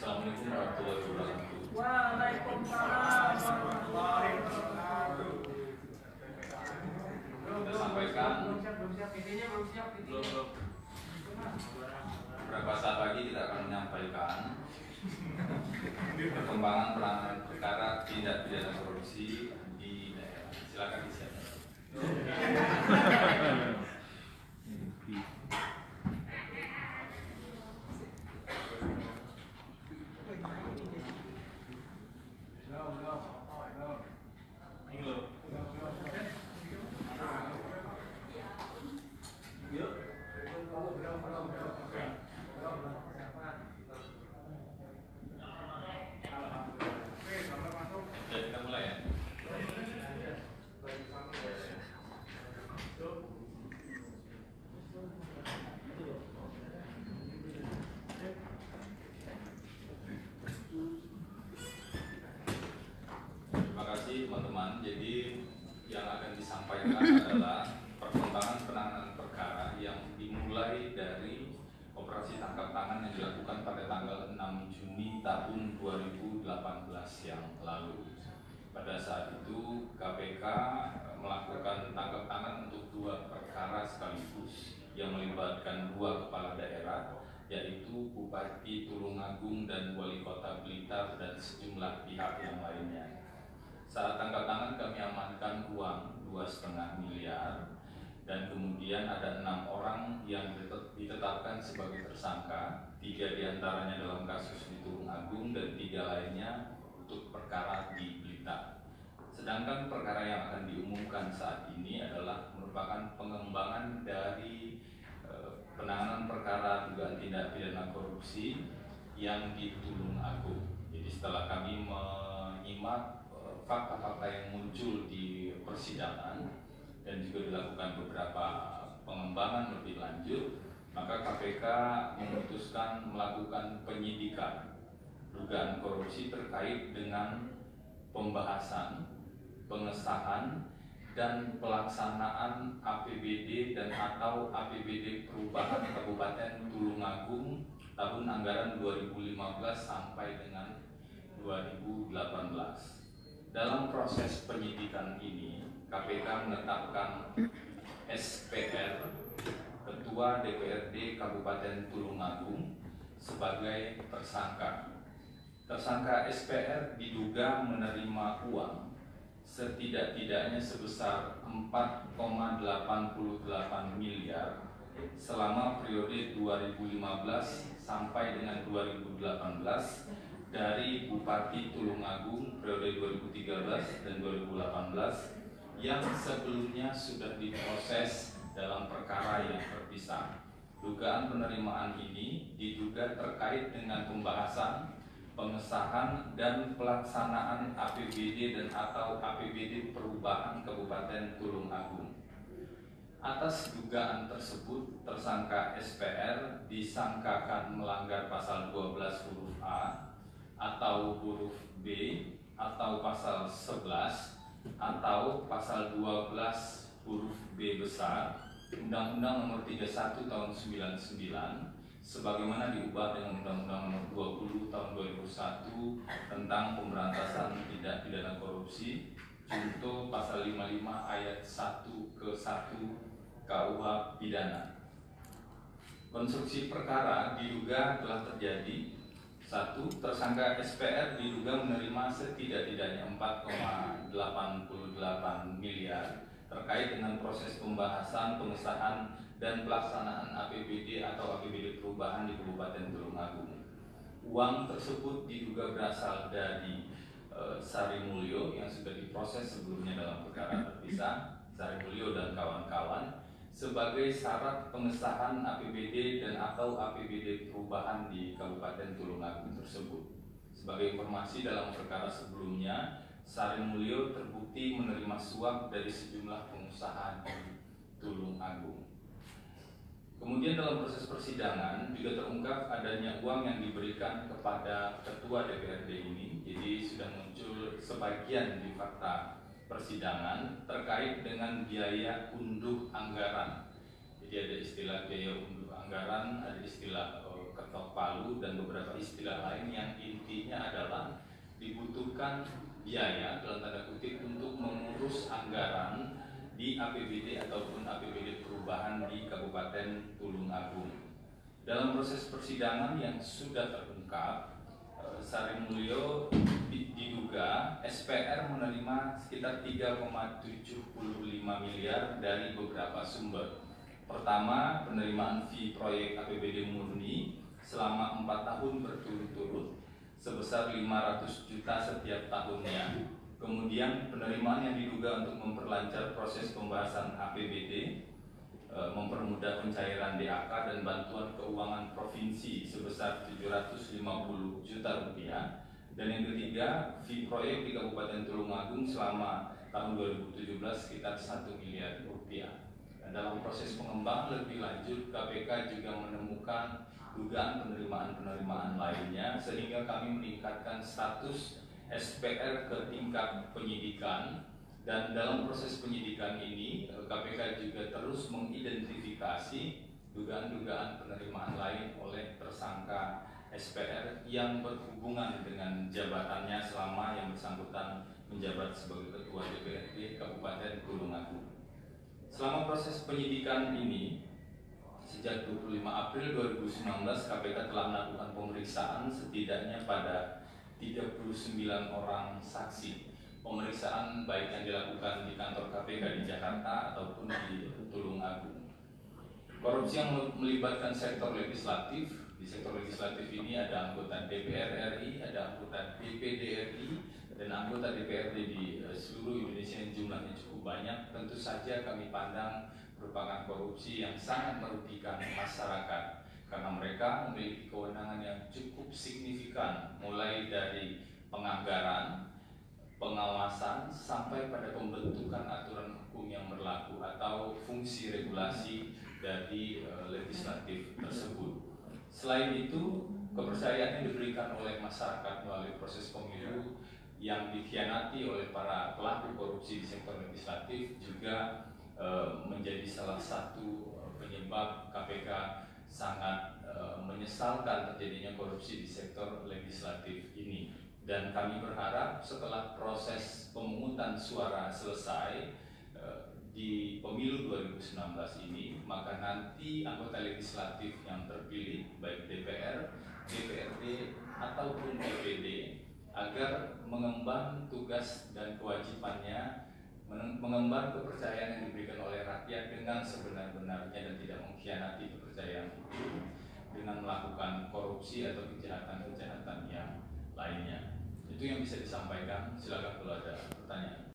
Assalamualaikum warahmatullahi wabarakatuh. Waalaikumsalam warahmatullahi wabarakatuh. Kita sampaikan beberapa saat lagi kita akan menyampaikan perkembangan penanganan perkara tindak pidana korupsi di daerah. Silakan disiapkan. Kita mulai ya. Terima kasih teman-teman. Jadi yang akan disampaikan adalah perkembangan penanganan perkara yang dimulai dari operasi tangkap tangan yang dilakukan pada tanggal 6 Juni tahun 2018 yang lalu. Pada saat itu KPK melakukan tangkap tangan untuk 2 perkara sekaligus yang melibatkan 2 kepala daerah, yaitu Bupati Tulungagung dan Wali Kota Blitar dan sejumlah pihak yang lainnya. Saat tangkap tangan kami amankan uang 2,5 miliar dan kemudian ada 6 orang yang ditetapkan sebagai tersangka, 3 diantaranya dalam kasus di Tulungagung dan 3 lainnya untuk perkara di Blitar. Sedangkan perkara yang akan diumumkan saat ini adalah merupakan pengembangan dari penanganan perkara dugaan tindak pidana korupsi yang di Tulungagung. Jadi setelah kami menyimak fakta-fakta yang muncul di persidangan dan juga dilakukan beberapa pengembangan lebih lanjut, maka KPK memutuskan melakukan penyidikan dugaan korupsi terkait dengan pembahasan, pengesahan, dan pelaksanaan APBD dan atau APBD Perubahan Kabupaten Tulungagung tahun anggaran 2015 sampai dengan 2018. Dalam proses penyidikan ini, KPK menetapkan SPR, Ketua DPRD Kabupaten Tulungagung, sebagai tersangka. Tersangka SPR diduga menerima uang setidak-tidaknya sebesar 4,88 miliar selama periode 2015 sampai dengan 2018 dari Bupati Tulungagung periode 2013 dan 2018 yang sebelumnya sudah diproses dalam perkara yang terpisah. Dugaan penerimaan ini diduga terkait dengan pembahasan, pengesahan, dan pelaksanaan APBD dan atau APBD Perubahan Kabupaten Tulungagung. Atas dugaan tersebut, tersangka SPR disangkakan melanggar pasal 12 huruf A atau huruf B atau pasal 11 atau pasal 12 huruf B besar Undang-Undang Nomor 31 Tahun 99 sebagaimana diubah dengan Undang-Undang Nomor 20 Tahun 2001 tentang pemberantasan tindak pidana korupsi junto pasal 55 ayat 1 ke 1 KUH pidana. Konstruksi perkara diduga telah terjadi. 1. Tersangka SPR diduga menerima setidak-tidaknya 4,88 miliar terkait dengan proses pembahasan, pengesahan, dan pelaksanaan APBD atau APBD perubahan di Kabupaten Tulungagung. Uang tersebut diduga berasal dari Sari Mulyo yang sudah diproses sebelumnya dalam perkara terpisah, Sari Mulyo dan kawan-kawan, sebagai syarat pengesahan APBD dan atau APBD perubahan di Kabupaten Tulungagung tersebut. Sebagai informasi dalam perkara sebelumnya, Sari Mulyo terbukti menerima suap dari sejumlah pengusaha di Tulungagung. Kemudian dalam proses persidangan juga terungkap adanya uang yang diberikan kepada Ketua DPRD ini. Jadi sudah muncul sebagian di fakta persidangan terkait dengan biaya unduh anggaran. Jadi ada istilah biaya unduh anggaran, ada istilah ketok palu, malu dan beberapa istilah lain yang intinya adalah dibutuhkan biaya dalam tanda kutip untuk mengurus anggaran di APBD ataupun APBD perubahan di Kabupaten Tulungagung. Dalam proses persidangan yang sudah terungkap, Sari Mulyo diduga SPR menerima sekitar 3,75 miliar dari beberapa sumber. Pertama, penerimaan fee proyek APBD murni selama 4 tahun berturut-turut sebesar 500 juta setiap tahunnya. Kemudian penerimaan yang diduga untuk memperlancar proses pembahasan APBD, mempermudah pencairan DAK dan bantuan keuangan provinsi sebesar 750 juta rupiah. Dan yang ketiga, fee proyek di Kabupaten Tulungagung selama tahun 2017 sekitar 1 miliar rupiah. Dan dalam proses pengembangan lebih lanjut, KPK juga menemukan dugaan penerimaan-penerimaan lainnya sehingga kami meningkatkan status SPR ke tingkat penyidikan. Dan dalam proses penyidikan ini, KPK juga terus mengidentifikasi dugaan-dugaan penerimaan lain oleh tersangka SPR yang berhubungan dengan jabatannya selama yang bersangkutan menjabat sebagai Ketua DPRD Kabupaten Tulungagung. Selama proses penyidikan ini, sejak 25 April 2019 KPK telah melakukan pemeriksaan setidaknya pada 39 orang saksi. Pemeriksaan baik yang dilakukan di kantor KPK di Jakarta ataupun di Tulungagung. Korupsi yang melibatkan sektor legislatif. Di sektor legislatif ini ada anggota DPR RI, ada anggota DPD RI, dan anggota DPRD di seluruh Indonesia yang jumlahnya cukup banyak. Tentu saja kami pandang merupakan korupsi yang sangat merugikan masyarakat karena mereka memiliki kewenangan yang cukup signifikan, mulai dari penganggaran, pengawasan, sampai pada pembentukan aturan hukum yang berlaku atau fungsi regulasi dari legislatif tersebut. Selain itu, kepercayaan yang diberikan oleh masyarakat melalui proses pemilu yang dikhianati oleh para pelaku korupsi di sektor legislatif juga menjadi salah satu penyebab KPK sangat menyesalkan terjadinya korupsi di sektor legislatif ini. Dan kami berharap setelah proses pemungutan suara selesai di pemilu 2019 ini, maka nanti anggota legislatif yang terpilih baik DPR, DPRD ataupun DPD agar mengemban tugas dan kewajibannya, mengemban kepercayaan yang diberikan oleh rakyat dengan sebenar-benarnya dan tidak mengkhianati kepercayaan itu dengan melakukan korupsi atau kejahatan-kejahatan yang lainnya. Itu yang bisa disampaikan. Silakan kalau ada pertanyaan.